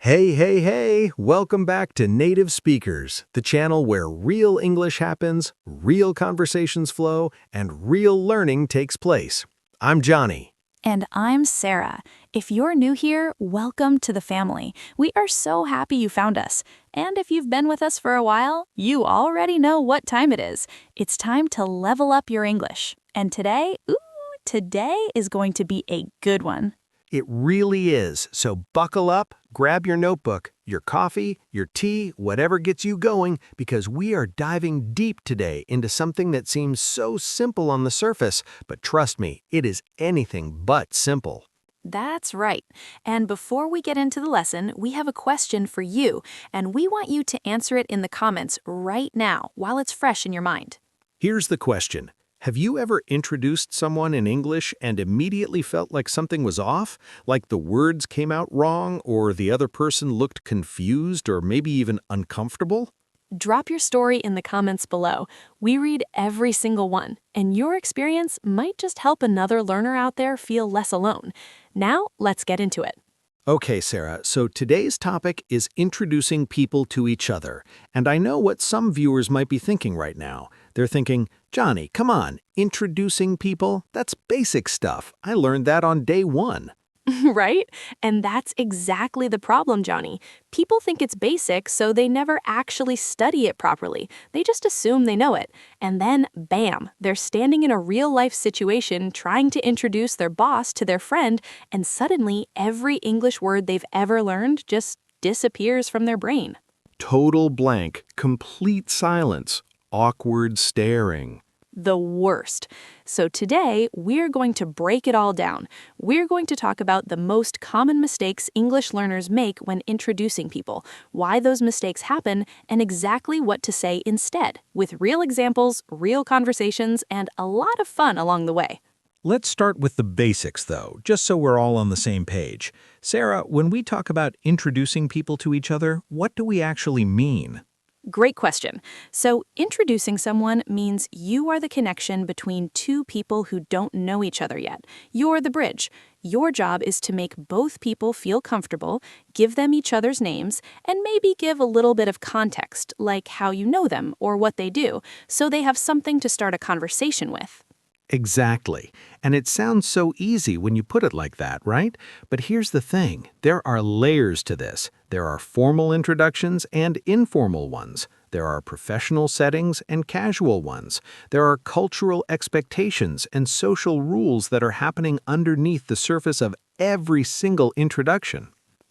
Hey, hey, hey! Welcome back to Native Speakers, the channel where real English happens, real conversations flow, and real learning takes place. I'm Johnny. And I'm Sarah. If you're new here, welcome to the family. We are so happy you found us. And if you've been with us for a while, you already know what time it is. It's time to level up your English. And today is going to be a good one. It really is, so buckle up, grab your notebook, your coffee, your tea, whatever gets you going, because we are diving deep today into something that seems so simple on the surface, but trust me, it is anything but simple. That's right. And before we get into the lesson, we have a question for you, and we want you to answer it in the comments right now while it's fresh in your mind. Here's the question. Have you ever introduced someone in English and immediately felt like something was off? Like the words came out wrong, or the other person looked confused or maybe even uncomfortable? Drop your story in the comments below. We read every single one, and your experience might just help another learner out there feel less alone. Now, let's get into it. Okay, Sarah, so today's topic is introducing people to each other. And I know what some viewers might be thinking right now. They're thinking, Johnny, come on, introducing people? That's basic stuff. I learned that on day one. Right? And that's exactly the problem, Johnny. People think it's basic, so they never actually study it properly. They just assume they know it. And then, bam, they're standing in a real-life situation trying to introduce their boss to their friend, and suddenly every English word they've ever learned just disappears from their brain. Total blank, complete silence, awkward staring. The worst. So today, we're going to break it all down. We're going to talk about the most common mistakes English learners make when introducing people, why those mistakes happen, and exactly what to say instead, with real examples, real conversations, and a lot of fun along the way. Let's start with the basics, though, just so we're all on the same page. Sarah, when we talk about introducing people to each other, what do we actually mean? Great question. So, introducing someone means you are the connection between two people who don't know each other yet. You're the bridge. Your job is to make both people feel comfortable, give them each other's names, and maybe give a little bit of context, like how you know them or what they do, so they have something to start a conversation with. Exactly. And it sounds so easy when you put it like that, right? But here's the thing. There are layers to this. There are formal introductions and informal ones. There are professional settings and casual ones. There are cultural expectations and social rules that are happening underneath the surface of every single introduction.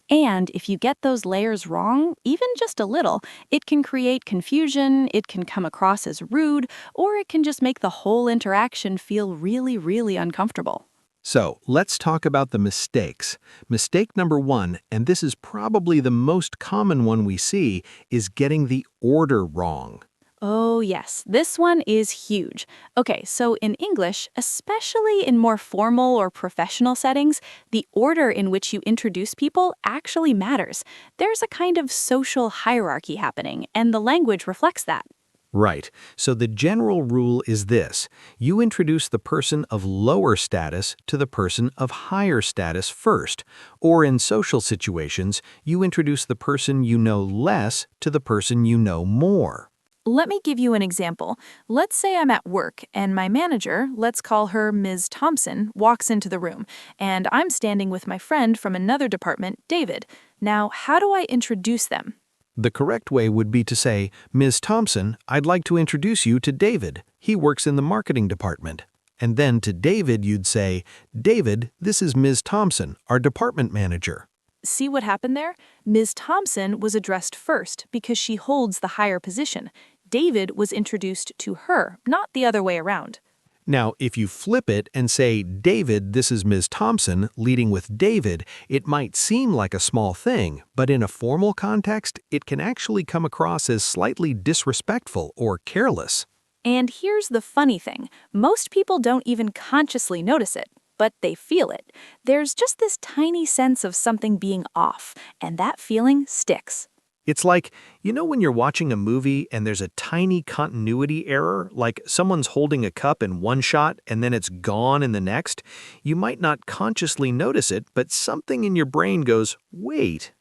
And if you get those layers wrong, even just a little, it can create confusion, it can come across as rude, or it can just make the whole interaction feel really, really uncomfortable. So let's talk about the mistakes. Mistake number one, and this is probably the most common one we see, is getting the order wrong. Oh, yes, this one is huge. Okay, so in English, especially in more formal or professional settings, the order in which you introduce people actually matters. There's a kind of social hierarchy happening, and the language reflects that. Right. So the general rule is this. You introduce the person of lower status to the person of higher status first. Or in social situations, you introduce the person you know less to the person you know more. Let me give you an example. Let's say I'm at work and my manager, let's call her Ms. Thompson, walks into the room, and I'm standing with my friend from another department, David. Now, how do I introduce them? The correct way would be to say, Ms. Thompson, I'd like to introduce you to David. He works in the marketing department. And then to David, you'd say, David, this is Ms. Thompson, our department manager. See what happened there? Ms. Thompson was addressed first because she holds the higher position. David was introduced to her, not the other way around. Now, if you flip it and say, David, this is Ms. Thompson, leading with David, it might seem like a small thing, but in a formal context, it can actually come across as slightly disrespectful or careless. And here's the funny thing. Most people don't even consciously notice it, but they feel it. There's just this tiny sense of something being off, and that feeling sticks. It's like, you know when you're watching a movie and there's a tiny continuity error, like someone's holding a cup in one shot and then it's gone in the next? You might not consciously notice it, but something in your brain goes, wait.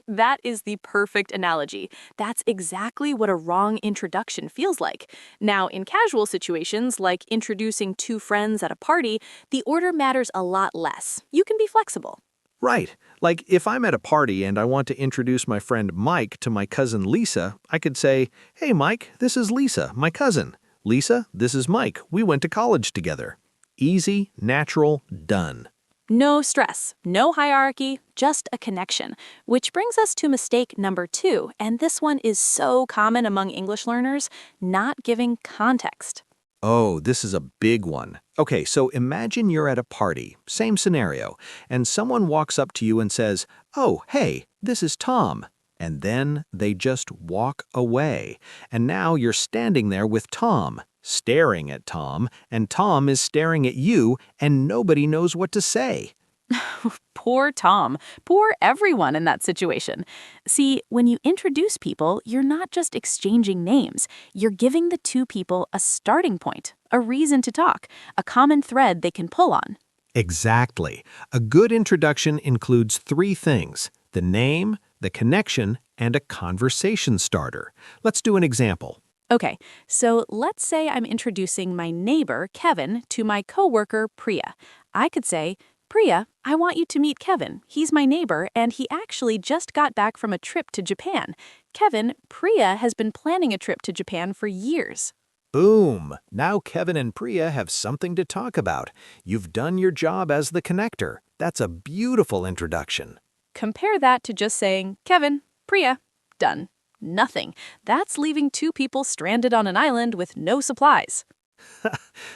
That is the perfect analogy. That's exactly what a wrong introduction feels like. Now, in casual situations, like introducing two friends at a party, the order matters a lot less. You can be flexible. Right. Like if I'm at a party and I want to introduce my friend Mike to my cousin Lisa, I could say, "Hey Mike, this is Lisa, my cousin. Lisa, this is Mike. We went to college together." Easy, natural, done. No stress, no hierarchy, just a connection. Which brings us to mistake number 2, and this one is so common among English learners, not giving context. Oh, this is a big one. Okay, so imagine you're at a party, same scenario, and someone walks up to you and says, "Oh, hey, this is Tom." And then they just walk away. And now you're standing there with Tom, staring at Tom, and Tom is staring at you, and nobody knows what to say. Poor Tom. Poor everyone in that situation. See, when you introduce people, you're not just exchanging names. You're giving the two people a starting point, a reason to talk, a common thread they can pull on. Exactly. A good introduction includes three things: the name, the connection, and a conversation starter. Let's do an example. Okay, so let's say I'm introducing my neighbor, Kevin, to my coworker, Priya. I could say, "Priya, I want you to meet Kevin. He's my neighbor, and he actually just got back from a trip to Japan. Kevin, Priya has been planning a trip to Japan for years." Boom! Now Kevin and Priya have something to talk about. You've done your job as the connector. That's a beautiful introduction. Compare that to just saying, "Kevin, Priya, done." Nothing. That's leaving two people stranded on an island with no supplies.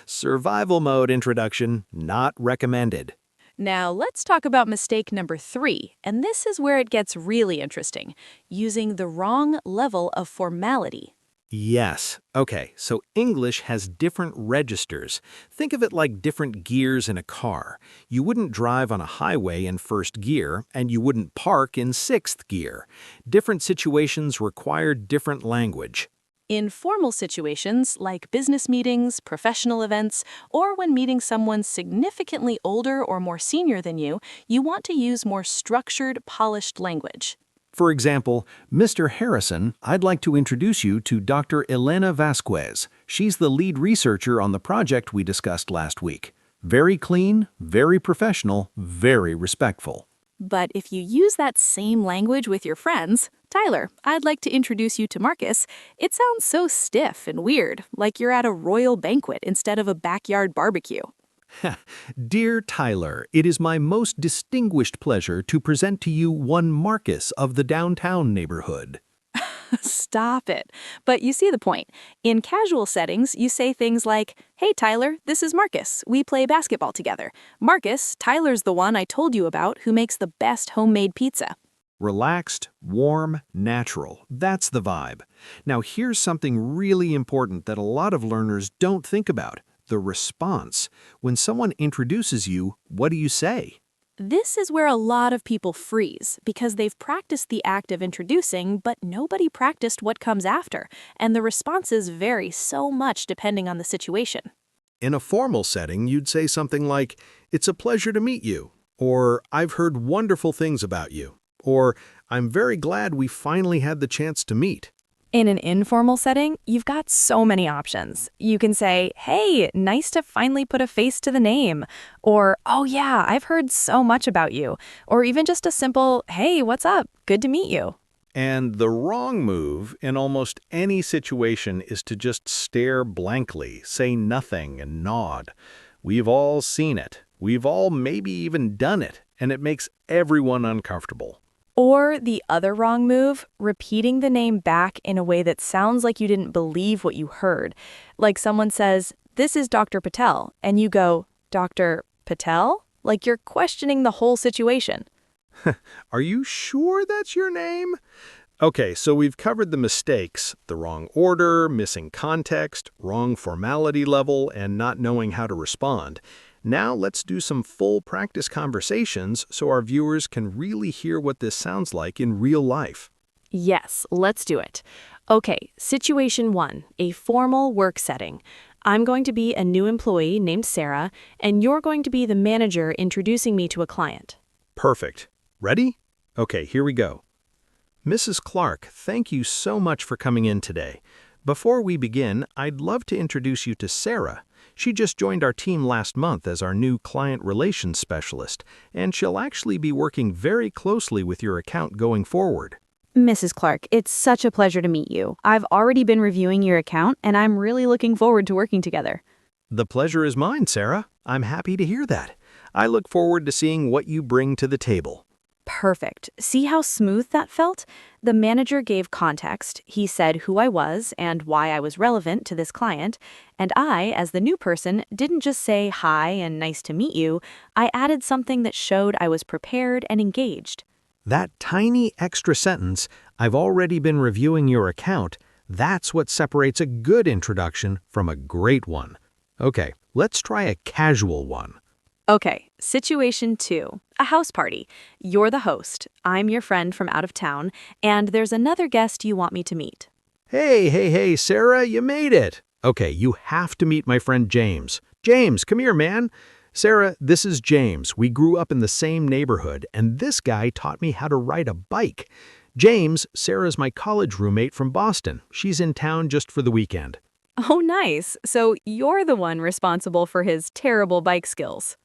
Survival mode introduction not recommended. Now, let's talk about mistake number 3, and this is where it gets really interesting, using the wrong level of formality. Yes. Okay, so English has different registers. Think of it like different gears in a car. You wouldn't drive on a highway in first gear, and you wouldn't park in sixth gear. Different situations require different language. In formal situations, like business meetings, professional events, or when meeting someone significantly older or more senior than you want to use more structured, polished language. For example, "Mr. Harrison, I'd like to introduce you to Dr. Elena Vasquez. She's the lead researcher on the project we discussed last week. Very clean, very professional, very respectful." But if you use that same language with your friends, "Tyler, I'd like to introduce you to Marcus," it sounds so stiff and weird, like you're at a royal banquet instead of a backyard barbecue. "Dear Tyler, it is my most distinguished pleasure to present to you one Marcus of the downtown neighborhood." Stop it. But you see the point. In casual settings, you say things like, "Hey Tyler, this is Marcus. We play basketball together. Marcus, Tyler's the one I told you about who makes the best homemade pizza." Relaxed, warm, natural. That's the vibe. Now here's something really important that a lot of learners don't think about: the response. When someone introduces you, what do you say? This is where a lot of people freeze because they've practiced the act of introducing, but nobody practiced what comes after, and the responses vary so much depending on the situation. In a formal setting, you'd say something like, "It's a pleasure to meet you," or "I've heard wonderful things about you," or "I'm very glad we finally had the chance to meet." In an informal setting, you've got so many options. You can say, "Hey, nice to finally put a face to the name," or "Oh yeah, I've heard so much about you," or even just a simple, "Hey, what's up? Good to meet you." And the wrong move in almost any situation is to just stare blankly, say nothing, and nod. We've all seen it. We've all maybe even done it, and it makes everyone uncomfortable. Or the other wrong move, repeating the name back in a way that sounds like you didn't believe what you heard. Like someone says, "This is Dr. Patel," and you go, "Dr. Patel?" Like you're questioning the whole situation. Are you sure that's your name? Okay, so we've covered the mistakes: the wrong order, missing context, wrong formality level, and not knowing how to respond. Now let's do some full practice conversations so our viewers can really hear what this sounds like in real life. Yes, let's do it. Okay, situation 1, a formal work setting. I'm going to be a new employee named Sarah, and you're going to be the manager introducing me to a client. Perfect. Ready? Okay, here we go. Mrs. Clark, thank you so much for coming in today. Before we begin, I'd love to introduce you to Sarah. She just joined our team last month as our new client relations specialist, and she'll actually be working very closely with your account going forward. Mrs. Clark, it's such a pleasure to meet you. I've already been reviewing your account, and I'm really looking forward to working together. The pleasure is mine, Sarah. I'm happy to hear that. I look forward to seeing what you bring to the table. Perfect. See how smooth that felt? The manager gave context. He said who I was and why I was relevant to this client. And I, as the new person, didn't just say hi and nice to meet you. I added something that showed I was prepared and engaged. That tiny extra sentence, "I've already been reviewing your account," that's what separates a good introduction from a great one. Okay, let's try a casual one. Okay, situation 2. A house party. You're the host. I'm your friend from out of town, and there's another guest you want me to meet. Hey, Sarah, you made it. Okay, you have to meet my friend James. James, come here, man. Sarah, this is James. We grew up in the same neighborhood, and this guy taught me how to ride a bike. James, Sarah's my college roommate from Boston. She's in town just for the weekend. Oh, nice. So you're the one responsible for his terrible bike skills.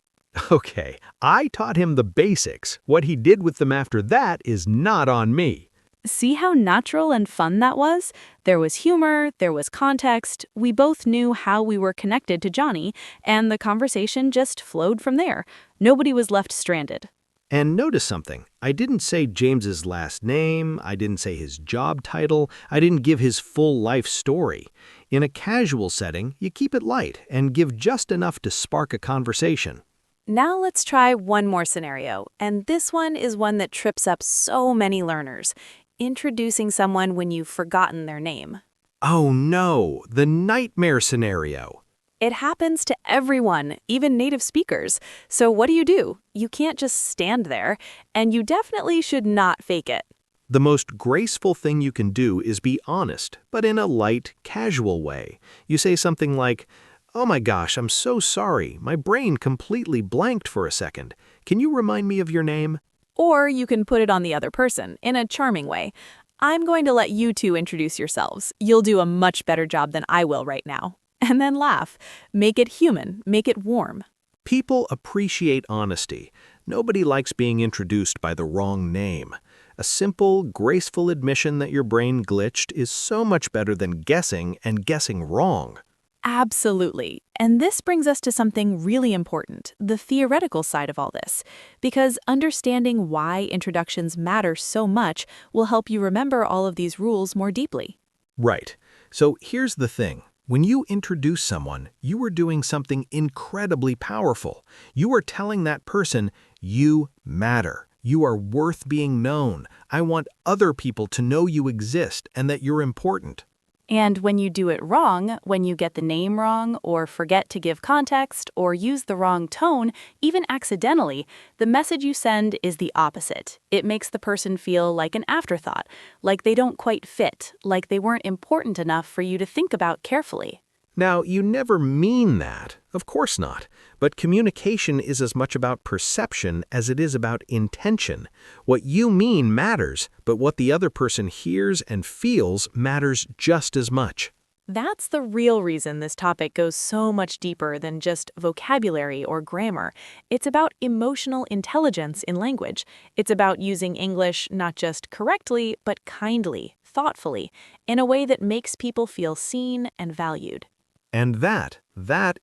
Okay, I taught him the basics. What he did with them after that is not on me. See how natural and fun that was? There was humor, there was context, we both knew how we were connected to Johnny, and the conversation just flowed from there. Nobody was left stranded. And notice something. I didn't say James's last name, I didn't say his job title, I didn't give his full life story. In a casual setting, you keep it light and give just enough to spark a conversation. Now let's try one more scenario, and this one is one that trips up so many learners. Introducing someone when you've forgotten their name. Oh no, the nightmare scenario. It happens to everyone, even native speakers. So what do? You can't just stand there, and you definitely should not fake it. The most graceful thing you can do is be honest, but in a light, casual way. You say something like, "Oh my gosh, I'm so sorry. My brain completely blanked for a second. Can you remind me of your name?" Or you can put it on the other person in a charming way. I'm going to let you two introduce yourselves. You'll do a much better job than I will right now. And then laugh. Make it human. Make it warm. People appreciate honesty. Nobody likes being introduced by the wrong name. A simple, graceful admission that your brain glitched is so much better than guessing and guessing wrong. Absolutely. And this brings us to something really important, the theoretical side of all this. Because understanding why introductions matter so much will help you remember all of these rules more deeply. Right. So here's the thing. When you introduce someone, you are doing something incredibly powerful. You are telling that person, you matter. You are worth being known. I want other people to know you exist and that you're important. And when you do it wrong, when you get the name wrong, or forget to give context, or use the wrong tone, even accidentally, the message you send is the opposite. It makes the person feel like an afterthought, like they don't quite fit, like they weren't important enough for you to think about carefully. Now, you never mean that. Of course not. But communication is as much about perception as it is about intention. What you mean matters, but what the other person hears and feels matters just as much. That's the real reason this topic goes so much deeper than just vocabulary or grammar. It's about emotional intelligence in language. It's about using English not just correctly, but kindly, thoughtfully, in a way that makes people feel seen and valued. And that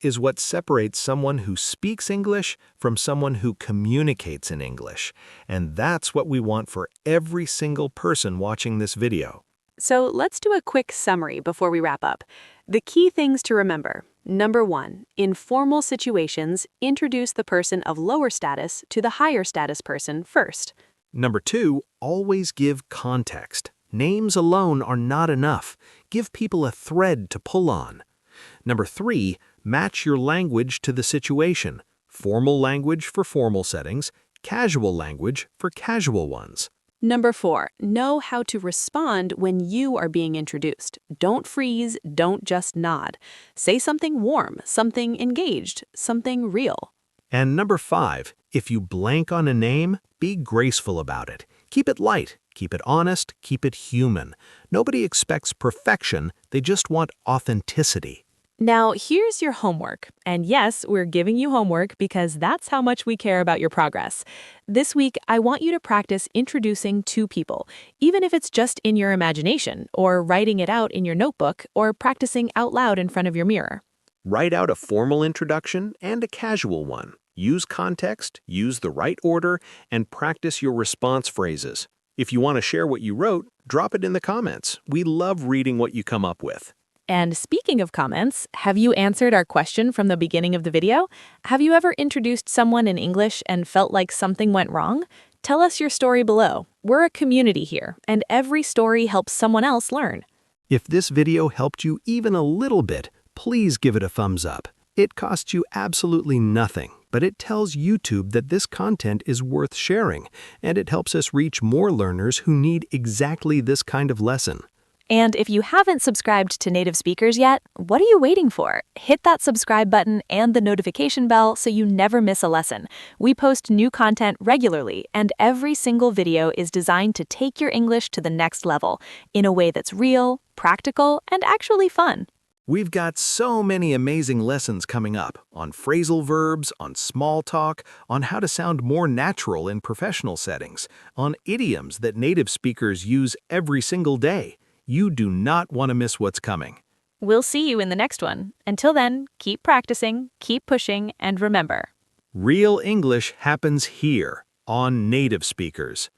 is what separates someone who speaks English from someone who communicates in English. And that's what we want for every single person watching this video. So let's do a quick summary before we wrap up. The key things to remember. Number 1, in formal situations, introduce the person of lower status to the higher status person first. Number 2, always give context. Names alone are not enough. Give people a thread to pull on. Number 3, match your language to the situation. Formal language for formal settings, casual language for casual ones. Number 4, know how to respond when you are being introduced. Don't freeze, don't just nod. Say something warm, something engaged, something real. And number 5, if you blank on a name, be graceful about it. Keep it light. Keep it honest, keep it human. Nobody expects perfection, they just want authenticity. Now, here's your homework. And yes, we're giving you homework because that's how much we care about your progress. This week, I want you to practice introducing two people, even if it's just in your imagination, or writing it out in your notebook, or practicing out loud in front of your mirror. Write out a formal introduction and a casual one. Use context, use the right order, and practice your response phrases. If you want to share what you wrote, drop it in the comments. We love reading what you come up with. And speaking of comments, have you answered our question from the beginning of the video? Have you ever introduced someone in English and felt like something went wrong? Tell us your story below. We're a community here, and every story helps someone else learn. If this video helped you even a little bit, please give it a thumbs up. It costs you absolutely nothing, but it tells YouTube that this content is worth sharing, and it helps us reach more learners who need exactly this kind of lesson. And if you haven't subscribed to Native Speakers yet, what are you waiting for? Hit that subscribe button and the notification bell so you never miss a lesson. We post new content regularly, and every single video is designed to take your English to the next level in a way that's real, practical, and actually fun. We've got so many amazing lessons coming up on phrasal verbs, on small talk, on how to sound more natural in professional settings, on idioms that native speakers use every single day. You do not want to miss what's coming. We'll see you in the next one. Until then, keep practicing, keep pushing, and remember, Real English happens here on Native Speakers.